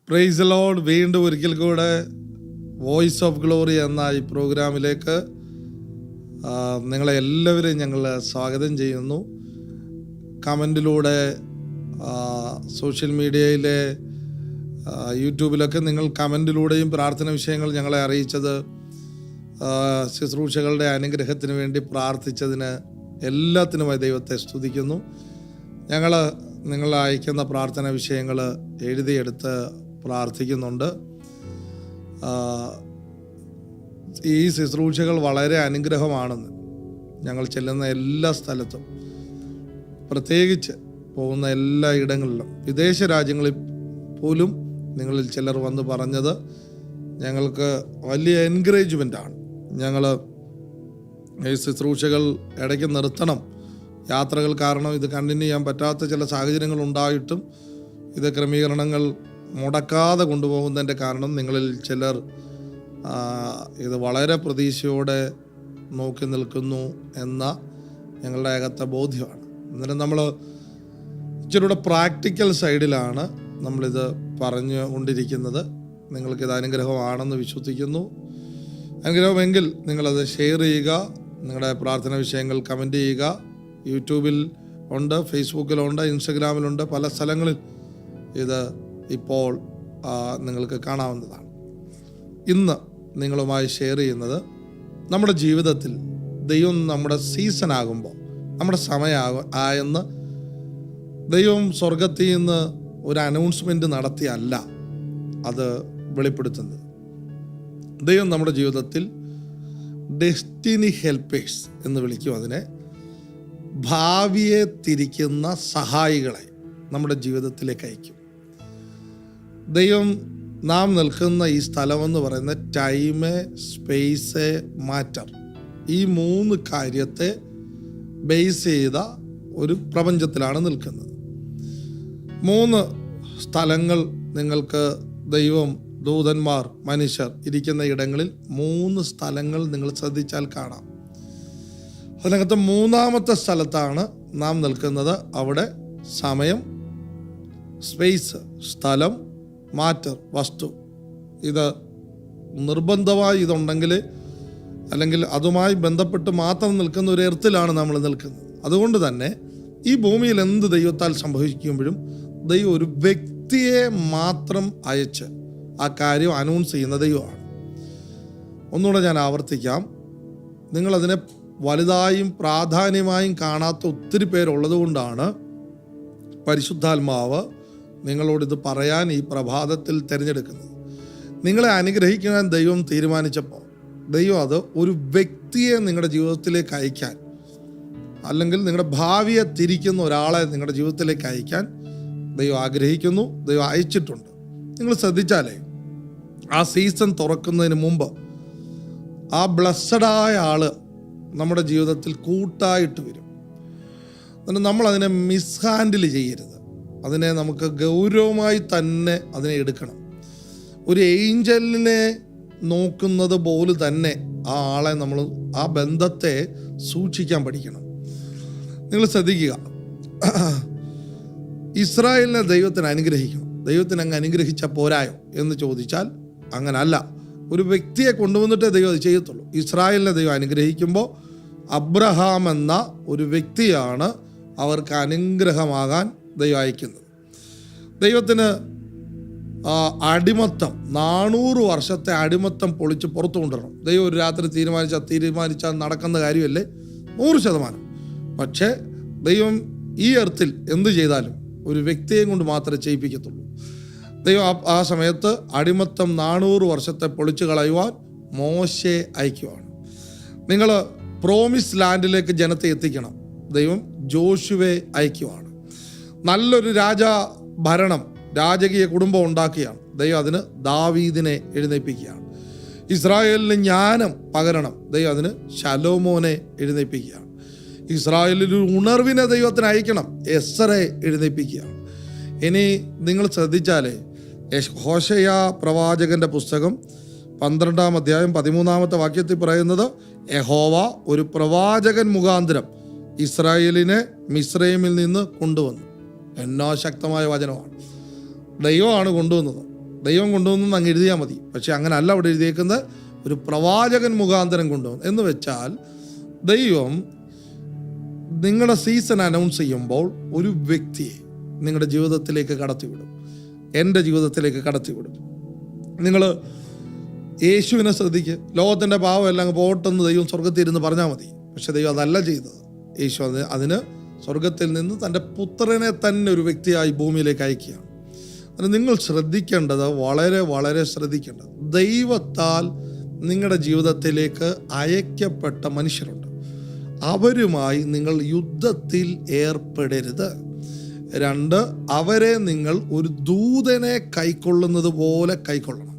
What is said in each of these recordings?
Praise the Lord. വീണ്ടും ഒരിക്കൽ കൂടെ വോയിസ് ഓഫ് ഗ്ലോറി എന്ന ഈ പ്രോഗ്രാമിലേക്ക് നിങ്ങളെ എല്ലാവരെയും ഞങ്ങൾ സ്വാഗതം ചെയ്യുന്നു. കമൻറ്റിലൂടെ സോഷ്യൽ മീഡിയയിലെ യൂട്യൂബിലൊക്കെ നിങ്ങൾ കമൻറ്റിലൂടെയും പ്രാർത്ഥന വിഷയങ്ങൾ ഞങ്ങളെ അറിയിച്ചത്, ശുശ്രൂഷകളുടെ അനുഗ്രഹത്തിന് വേണ്ടി പ്രാർത്ഥിച്ചതിന് എല്ലാത്തിനുമായി ദൈവത്തെ സ്തുതിക്കുന്നു. ഞങ്ങൾ നിങ്ങൾ അയക്കുന്ന പ്രാർത്ഥന വിഷയങ്ങൾ എഴുതിയെടുത്ത് പ്രാർത്ഥിക്കുന്നുണ്ട്. ഈ ശുശ്രൂഷകൾ വളരെ അനുഗ്രഹമാണെന്ന് ഞങ്ങൾ ചെല്ലുന്ന എല്ലാ സ്ഥലത്തും, പ്രത്യേകിച്ച് പോകുന്ന എല്ലാ ഇടങ്ങളിലും, വിദേശ രാജ്യങ്ങളിൽ പോലും നിങ്ങളിൽ ചിലർ വന്ന് പറഞ്ഞത് ഞങ്ങൾക്ക് വലിയ എൻകറേജ്മെൻ്റാണ്. ഞങ്ങൾ ഈ ശുശ്രൂഷകൾ ഇടയ്ക്ക് നിർത്തണം, യാത്രകൾ കാരണം ഇത് കണ്ടിന്യൂ ചെയ്യാൻ പറ്റാത്ത ചില സാഹചര്യങ്ങൾ ഉണ്ടായിട്ടും ഇത് ക്രമീകരണങ്ങൾ മുടക്കാതെ കൊണ്ടുപോകുന്നതിൻ്റെ കാരണം നിങ്ങളിൽ ചിലർ ഇത് വളരെ പ്രതീക്ഷയോടെ നോക്കി നിൽക്കുന്നു എന്ന ഞങ്ങളുടെ അകത്തെ ബോധ്യമാണ്. അന്നേരം നമ്മൾ ഇച്ചിരൂടെ പ്രാക്ടിക്കൽ സൈഡിലാണ് നമ്മളിത് പറഞ്ഞു കൊണ്ടിരിക്കുന്നത്. നിങ്ങൾക്കിത് അനുഗ്രഹമാണെന്ന് വിശ്വസിക്കുന്നു. അനുഗ്രഹമെങ്കിൽ നിങ്ങളത് ഷെയർ ചെയ്യുക, നിങ്ങളുടെ പ്രാർത്ഥന വിഷയങ്ങൾ കമൻറ്റ് ചെയ്യുക. യൂട്യൂബിൽ ഉണ്ട്, ഫേസ്ബുക്കിലുണ്ട്, ഇൻസ്റ്റഗ്രാമിലുണ്ട്, പല സ്ഥലങ്ങളിൽ ഇത് ഇപ്പോൾ നിങ്ങൾക്ക് കാണാവുന്നതാണ്. ഇന്ന് നിങ്ങളുമായി ഷെയർ ചെയ്യുന്നത്, നമ്മുടെ ജീവിതത്തിൽ ദൈവം നമ്മുടെ സീസൺ ആകുമ്പോൾ, നമ്മുടെ സമയമായെന്ന് ദൈവം സ്വർഗത്തിൽ നിന്ന് ഒരു അനൗൺസ്മെൻറ്റ് നടത്തിയല്ല അത് വെളിപ്പെടുത്തുന്നത്. ദൈവം നമ്മുടെ ജീവിതത്തിൽ ഡെസ്റ്റിനി ഹെൽപ്പേഴ്സ് എന്ന് വിളിക്കും അതിനെ. ഭാവിയെ തിരിക്കുന്ന സഹായികളെ നമ്മുടെ ജീവിതത്തിലേക്ക് അയക്കും. ദൈവം നാം നിൽക്കുന്ന ഈ സ്ഥലമെന്ന് പറയുന്ന ടൈമ്, സ്പേസ്, മാറ്റർ, ഈ 3 കാര്യത്തെ ബേസ് ചെയ്ത ഒരു പ്രപഞ്ചത്തിലാണ് നിൽക്കുന്നത്. 3 സ്ഥലങ്ങൾ നിങ്ങൾക്ക് ദൈവം, ദൂതന്മാർ, മനുഷ്യർ ഇരിക്കുന്ന ഇടങ്ങളിൽ 3 സ്ഥലങ്ങൾ നിങ്ങൾ ശ്രദ്ധിച്ചാൽ കാണാം. അതിനകത്ത് 3ാമത്തെ സ്ഥലത്താണ് നാം നിൽക്കുന്നത്. അവിടെ സമയം, സ്പേസ്, സ്ഥലം, മാറ്റർ, വസ്തു, ഇത് നിർബന്ധമായി ഇതുണ്ടെങ്കിൽ, അല്ലെങ്കിൽ അതുമായി ബന്ധപ്പെട്ട് മാത്രം നിൽക്കുന്ന ഒരു എർത്തിലാണ് നമ്മൾ നിൽക്കുന്നത്. അതുകൊണ്ട് തന്നെ ഈ ഭൂമിയിൽ എന്ത് ദൈവത്താൽ സംഭവിക്കുമ്പോഴും ദൈവം ഒരു വ്യക്തിയെ മാത്രം അയച്ച് ആ കാര്യം അനൗൺസ് ചെയ്യുന്ന ദൈവമാണ്. ഒന്നുകൂടെ ഞാൻ ആവർത്തിക്കാം. നിങ്ങളതിനെ വലുതായും പ്രാധാന്യമായും കാണാത്ത ഒത്തിരി പേരുള്ളത് കൊണ്ടാണ് പരിശുദ്ധാത്മാവ് നിങ്ങളോടിത് പറയാൻ ഈ പ്രഭാതത്തിൽ തിരഞ്ഞെടുക്കുന്നത്. നിങ്ങളെ അനുഗ്രഹിക്കാൻ ദൈവം തീരുമാനിച്ചപ്പോൾ, ദൈവം അത് ഒരു വ്യക്തിയെ നിങ്ങളുടെ ജീവിതത്തിലേക്ക് അയക്കാൻ, അല്ലെങ്കിൽ നിങ്ങളുടെ ഭാവിയെ തിരിക്കുന്ന ഒരാളെ നിങ്ങളുടെ ജീവിതത്തിലേക്ക് അയക്കാൻ ദൈവം ആഗ്രഹിക്കുന്നു, ദൈവം അയച്ചിട്ടുണ്ട്. നിങ്ങൾ ശ്രദ്ധിച്ചാലേ, ആ സീസൺ തുറക്കുന്നതിന് മുമ്പ് ആ ബ്ലസ്സഡായ ആള് നമ്മുടെ ജീവിതത്തിൽ കൂട്ടായിട്ട് വരും. അതുകൊണ്ട് നമ്മളതിനെ മിസ്ഹാൻഡിൽ ചെയ്യരുത്. അതിനെ നമുക്ക് ഗൗരവമായി തന്നെ അതിനെ എടുക്കണം. ഒരു ഏഞ്ചലിനെ നോക്കുന്നത് പോലെ തന്നെ ആ ആളെ നമ്മൾ, ആ ബന്ധത്തെ സൂക്ഷിക്കാൻ പഠിക്കണം. നിങ്ങൾ ശ്രദ്ധിക്കുക, ഇസ്രായേലിനെ ദൈവത്തിന് അനുഗ്രഹിക്കണം. ദൈവത്തിന് അങ്ങ് അനുഗ്രഹിച്ച പോരായോ എന്ന് ചോദിച്ചാൽ അങ്ങനല്ല. ഒരു വ്യക്തിയെ കൊണ്ടുവന്നിട്ടേ ദൈവം അത് ചെയ്യത്തുള്ളൂ. ഇസ്രായേലിനെ ദൈവം അനുഗ്രഹിക്കുമ്പോൾ അബ്രഹാം എന്ന ഒരു വ്യക്തിയാണ് അവർക്ക് അനുഗ്രഹമാകാൻ ദൈവം അയക്കുന്നത്. ദൈവത്തിന് അടിമത്തം, 400 വർഷത്തെ അടിമത്തം പൊളിച്ച് പുറത്തു കൊണ്ടുവരണം. ദൈവം ഒരു രാത്രി തീരുമാനിച്ചാൽ നടക്കുന്ന കാര്യമല്ലേ, 100%. പക്ഷേ ദൈവം ഈ എർത്തിൽ എന്ത് ചെയ്താലും ഒരു വ്യക്തിയെ കൊണ്ട് മാത്രമേ ചെയ്യിപ്പിക്കത്തുള്ളൂ. ദൈവം ആ സമയത്ത് അടിമത്തം 400 വർഷത്തെ പൊളിച്ചു കളയുവാൻ മോശയെ അയക്കുവാണ്. നിങ്ങൾ പ്രോമിസ് ലാൻഡിലേക്ക് ജനത്തെ എത്തിക്കണം, ദൈവം ജോഷുവെ അയക്കുവാണ്. നല്ലൊരു ഭരണം, രാജകീയ കുടുംബം ഉണ്ടാക്കിയാണ് ദൈവം അതിന് ദാവീദിനെ എഴുന്നേൽപ്പിക്കുകയാണ്. ഇസ്രായേലിന് ജ്ഞാനം പകരണം, ദൈവം അതിന് ശലോമോനെ എഴുന്നേൽപ്പിക്കുകയാണ്. ഇസ്രായേലിൽ ഒരു ഉണർവിനെ ദൈവത്തിന് അയക്കണം, എസ്സറെ എഴുന്നേൽപ്പിക്കുകയാണ്. ഇനി നിങ്ങൾ ശ്രദ്ധിച്ചാലേ, ഹോശയ പ്രവാചകന്റെ പുസ്തകം 12-ാം അധ്യായം 13-ാമത്തെ വാക്യത്തിൽ പറയുന്നത്, യഹോവ ഒരു പ്രവാചകൻ മുഖാന്തരം ഇസ്രായേലിനെ മിസ്രൈമിൽ നിന്ന് കൊണ്ടുവന്നു. എന്നാ ശക്തമായ വചനമാണ്. ദൈവമാണ് കൊണ്ടുവന്നത്. ദൈവം കൊണ്ടുവന്നു അങ്ങ് എഴുതിയാൽ മതി. പക്ഷെ അങ്ങനെ അല്ല അവിടെ എഴുതിയേക്കുന്നത്, ഒരു പ്രവാചകൻ മുഖാന്തരം കൊണ്ടുവന്നു. എന്ന് വെച്ചാൽ ദൈവം നിങ്ങളുടെ സീസൺ അനൗൺസ് ചെയ്യുമ്പോൾ ഒരു വ്യക്തിയെ നിങ്ങളുടെ ജീവിതത്തിലേക്ക് കടത്തിവിടും. എൻ്റെ ജീവിതത്തിലേക്ക് കടത്തിവിടും. നിങ്ങൾ യേശുവിനെ ശ്രദ്ധിക്കുക. ലോകത്തിൻ്റെ പാവം എല്ലാം പോട്ടെന്ന് ദൈവം സ്വർഗത്തിൽ ഇരുന്ന് പറഞ്ഞാൽ മതി. പക്ഷെ ദൈവം അതല്ല ചെയ്തത്. യേശു അതിന് സ്വർഗത്തിൽ നിന്ന് തൻ്റെ പുത്രനെ തന്നെ ഒരു വ്യക്തിയായി ഭൂമിയിലേക്ക് അയക്കുകയാണ്. അത് നിങ്ങൾ ശ്രദ്ധിക്കേണ്ടത്, വളരെ വളരെ ശ്രദ്ധിക്കേണ്ടത്, ദൈവത്താൽ നിങ്ങളുടെ ജീവിതത്തിലേക്ക് അയക്കപ്പെട്ട മനുഷ്യരുണ്ട്. അവരുമായി നിങ്ങൾ യുദ്ധത്തിൽ ഏർപ്പെടരുത്. 2, അവരെ നിങ്ങൾ ഒരു ദൂതനെ കൈക്കൊള്ളുന്നത് പോലെ കൈക്കൊള്ളണം.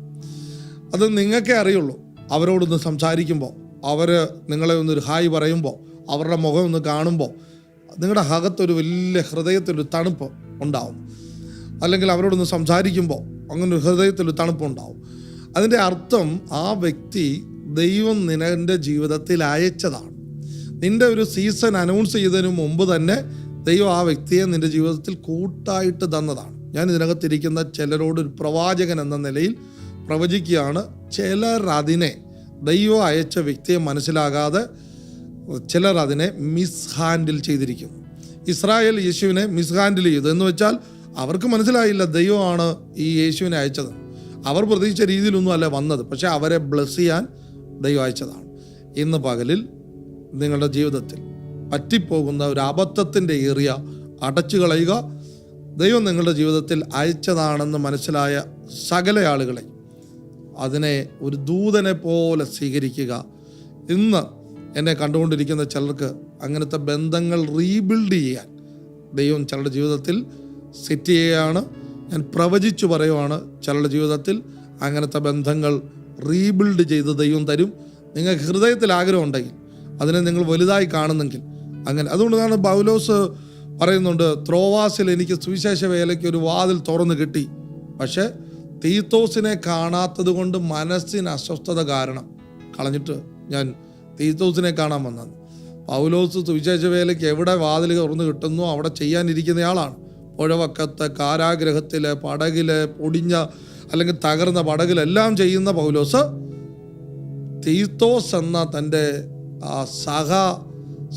അത് നിങ്ങൾക്കേ അറിയുള്ളൂ. അവരോടൊന്ന് സംസാരിക്കുമ്പോൾ, അവർ നിങ്ങളെ ഒന്നൊരു ഹായ് പറയുമ്പോൾ, അവരുടെ മുഖം ഒന്ന് കാണുമ്പോൾ നിങ്ങളുടെ അകത്തൊരു വലിയ ഹൃദയത്തിലൊരു തണുപ്പ് ഉണ്ടാവും. അല്ലെങ്കിൽ അവരോടൊന്ന് സംസാരിക്കുമ്പോൾ അങ്ങനെ ഒരു ഹൃദയത്തിലൊരു തണുപ്പുണ്ടാവും. അതിൻ്റെ അർത്ഥം ആ വ്യക്തി ദൈവം നിന്റെ ജീവിതത്തിൽ അയച്ചതാണ്. നിൻ്റെ ഒരു സീസൺ അനൗൺസ് ചെയ്തതിന് മുമ്പ് തന്നെ ദൈവം ആ വ്യക്തിയെ നിൻ്റെ ജീവിതത്തിൽ കൂട്ടായിട്ട് തന്നതാണ്. ഞാൻ ഇതിനകത്തിരിക്കുന്ന ചിലരോട് ഒരു പ്രവാചകൻ എന്ന നിലയിൽ പ്രവചിക്കുകയാണ്. ചിലർ അതിനെ, ദൈവം അയച്ച വ്യക്തിയെ മനസ്സിലാകാതെ ചിലർ അതിനെ മിസ്ഹാൻഡിൽ ചെയ്തിരിക്കുന്നു. ഇസ്രായേൽ യേശുവിനെ മിസ്ഹാൻഡിൽ ചെയ്തു. എന്ന് വെച്ചാൽ അവർക്ക് മനസ്സിലായില്ല ദൈവമാണ് ഈ യേശുവിനെ അയച്ചത്. അവർ പ്രതീക്ഷിച്ച രീതിയിലൊന്നും അല്ല വന്നത്. പക്ഷെ അവരെ ബ്ലസ് ചെയ്യാൻ ദൈവം അയച്ചതാണ്. ഇന്ന് പകലിൽ നിങ്ങളുടെ ജീവിതത്തിൽ പറ്റിപ്പോകുന്ന ഒരു അബദ്ധത്തിൻ്റെ ഏറിയ അടച്ചു കളയുക. ദൈവം നിങ്ങളുടെ ജീവിതത്തിൽ അയച്ചതാണെന്ന് മനസ്സിലായ സകല ആളുകളെ അതിനെ ഒരു ദൂതനെ പോലെ സ്വീകരിക്കുക. ഇന്ന് എന്നെ കണ്ടുകൊണ്ടിരിക്കുന്ന ചിലർക്ക് അങ്ങനത്തെ ബന്ധങ്ങൾ റീബിൽഡ് ചെയ്യാൻ ദൈവം ചിലരുടെ ജീവിതത്തിൽ സെറ്റ് ചെയ്യുകയാണ്. ഞാൻ പ്രവചിച്ചു പറയുവാണ്, ചിലരുടെ ജീവിതത്തിൽ അങ്ങനത്തെ ബന്ധങ്ങൾ റീബിൽഡ് ചെയ്ത് ദൈവം തരും. നിങ്ങൾക്ക് ഹൃദയത്തിൽ ആഗ്രഹം ഉണ്ടെങ്കിൽ, അതിനെ നിങ്ങൾ വലുതായി കാണുന്നെങ്കിൽ അങ്ങനെ. അതുകൊണ്ടാണ് പൗലോസ് പറയുന്നുണ്ട്, ത്രോവാസിൽ എനിക്ക് സുവിശേഷ വേലയ്ക്ക് ഒരു വാതിൽ തുറന്നു കിട്ടി, പക്ഷേ തീത്തോസിനെ കാണാത്തത് കൊണ്ട് മനസ്സിന് അസ്വസ്ഥത കാരണം കളഞ്ഞിട്ട് ഞാൻ തീത്തോസിനെ കാണാൻ വന്നത്. പൗലോസ് സുവിശേഷ വേലയ്ക്ക് എവിടെ വാതിൽ തുറന്നു കിട്ടുന്നു അവിടെ ചെയ്യാനിരിക്കുന്നയാളാണ്. പുഴവക്കത്ത്, കാരാഗ്രഹത്തില്, പടകില്, പൊടിഞ്ഞ അല്ലെങ്കിൽ തകർന്ന പടകിലെല്ലാം ചെയ്യുന്ന പൗലോസ് തീത്തോസ് എന്ന തൻ്റെ ആ സഹ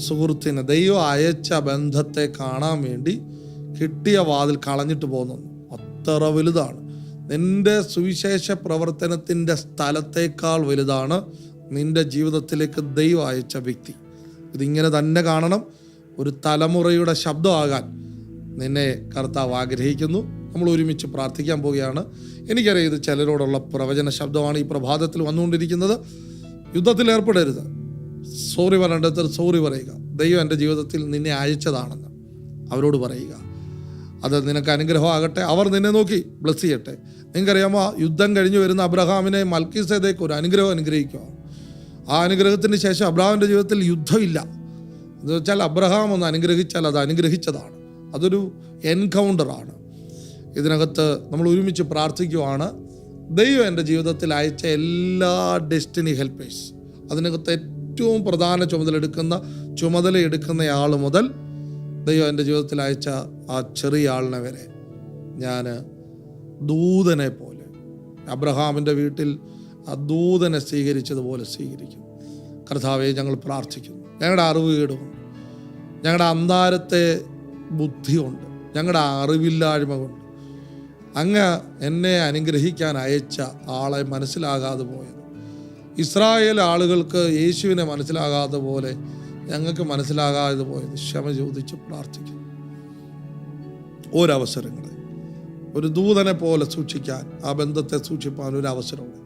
സുഹൃത്തിനെ, ദൈവം അയച്ച ബന്ധത്തെ കാണാൻ വേണ്ടി കിട്ടിയ വാതിൽ കളഞ്ഞിട്ട് പോകുന്നു. അത്ര വലുതാണ്. നിന്റെ സുവിശേഷ പ്രവർത്തനത്തിൻ്റെ സ്ഥലത്തേക്കാൾ വലുതാണ് നിന്റെ ജീവിതത്തിലേക്ക് ദൈവം അയച്ച വ്യക്തി. ഇതിങ്ങനെ തന്നെ കാണണം. ഒരു തലമുറയുടെ ശബ്ദമാകാൻ നിന്നെ കർത്താവ് ആഗ്രഹിക്കുന്നു. നമ്മൾ ഒരുമിച്ച് പ്രാർത്ഥിക്കാൻ പോവുകയാണ്. എനിക്കറിയാം ഇത് ചിലരോടുള്ള പ്രവചന ശബ്ദമാണ് ഈ പ്രഭാതത്തിൽ വന്നുകൊണ്ടിരിക്കുന്നത്. യുദ്ധത്തിൽ ഏർപ്പെടരുത്. സോറി പറയേണ്ടത് സോറി പറയുക. ദൈവം എൻ്റെ ജീവിതത്തിൽ നിന്നെ അയച്ചതാണെന്ന് അവരോട് പറയുക. അത് നിനക്ക് അനുഗ്രഹമാകട്ടെ. അവർ നിന്നെ നോക്കി ബ്ലസ് ചെയ്യട്ടെ. നിങ്ങൾക്കറിയാമോ, യുദ്ധം കഴിഞ്ഞ് വരുന്ന അബ്രഹാമിനെ മൽക്കീസേദെക്ക് ഒരു അനുഗ്രഹം അനുഗ്രഹിക്കുക. ആ അനുഗ്രഹത്തിന് ശേഷം അബ്രഹാമിൻ്റെ ജീവിതത്തിൽ യുദ്ധമില്ല. എന്ന് വെച്ചാൽ അബ്രഹാം ഒന്ന് അനുഗ്രഹിച്ചാൽ അത് അനുഗ്രഹിച്ചതാണ്. അതൊരു എൻകൗണ്ടറാണ്. ഇതിനകത്ത് നമ്മൾ ഒരുമിച്ച് പ്രാർത്ഥിക്കുവാണ്. ദൈവം എൻ്റെ ജീവിതത്തിൽ അയച്ച എല്ലാ ഡെസ്റ്റിനി ഹെൽപ്പേഴ്സ്, അതിനകത്ത് ഏറ്റവും പ്രധാന ചുമതല എടുക്കുന്നയാൾ മുതൽ ദൈവം എൻ്റെ ജീവിതത്തിൽ അയച്ച ആ ചെറിയ ആളിനെ വരെ ഞാൻ ദൂതനെ പോലെ, അബ്രഹാമിൻ്റെ വീട്ടിൽ ആ ദൂതനെ സ്വീകരിച്ചതുപോലെ സ്വീകരിക്കും. കർത്താവെ, ഞങ്ങൾ പ്രാർത്ഥിക്കുന്നു. ഞങ്ങളുടെ അറിവ് കേടുകൊണ്ട്, ഞങ്ങളുടെ അന്താരത്തെ ബുദ്ധി കൊണ്ട്, ഞങ്ങളുടെ അറിവില്ലായ്മ കൊണ്ട് അങ്ങ് എന്നെ അനുഗ്രഹിക്കാൻ അയച്ച ആളെ മനസ്സിലാകാതെ പോയത്, ഇസ്രായേൽ ആളുകൾക്ക് യേശുവിനെ മനസ്സിലാകാതെ പോലെ ഞങ്ങൾക്ക് മനസ്സിലാകാതെ പോയത് ക്ഷമ ചോദിച്ച് പ്രാർത്ഥിക്കുന്നു. ഒരവസരങ്ങളെ ഒരു ദൂതനെ പോലെ സൂക്ഷിക്കാൻ, ആ ബന്ധത്തെ സൂക്ഷിപ്പാൻ ഒരു അവസരമുണ്ട്.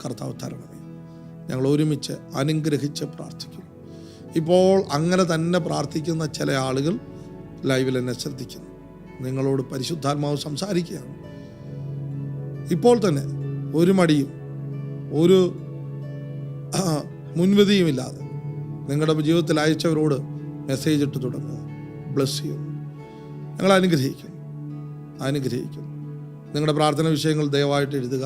കർത്താവ് തരണമേ. ഞങ്ങൾ ഒരുമിച്ച് അനുഗ്രഹിച്ച് പ്രാർത്ഥിക്കുന്നു. ഇപ്പോൾ അങ്ങനെ തന്നെ പ്രാർത്ഥിക്കുന്ന ചില ആളുകൾ ലൈവിൽ എന്നെ ശ്രദ്ധിക്കുന്നു. നിങ്ങളോട് പരിശുദ്ധാത്മാവ് സംസാരിക്കുകയാണ്. ഇപ്പോൾ തന്നെ ഒരു മടിയും ഒരു മുൻവിധിയുമില്ലാതെ നിങ്ങളുടെ ജീവിതത്തിൽ അയച്ചവരോട് മെസ്സേജ് ഇട്ട് തുടങ്ങുക. ബ്ലസ് ചെയ്യുന്നു. ഞങ്ങൾ അനുഗ്രഹിക്കുന്നു. നിങ്ങളുടെ പ്രാർത്ഥന വിഷയങ്ങൾ ദയവായിട്ട് എഴുതുക.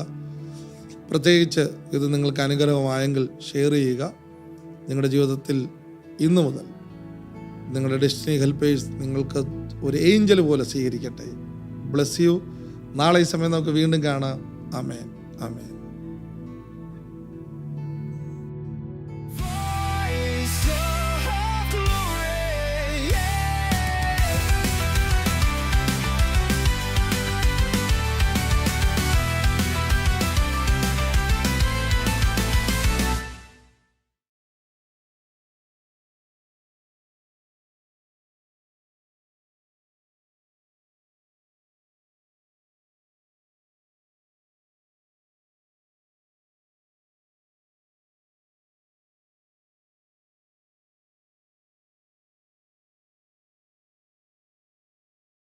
പ്രത്യേകിച്ച് ഇത് നിങ്ങൾക്ക് അനുഗ്രഹമായെങ്കിൽ ഷെയർ ചെയ്യുക. നിങ്ങളുടെ ജീവിതത്തിൽ ഇന്നു മുതൽ നിങ്ങളുടെ ഡെസ്റ്റിനി ഹെൽപ്പേഴ്സ് നിങ്ങൾക്ക് ഒരു ഏഞ്ചൽ പോലെ സ്വീകരിക്കട്ടെ. Bless you. നാളെ ഈ സമയം നമുക്ക് വീണ്ടും കാണാം. ആമേൻ ആമേൻ.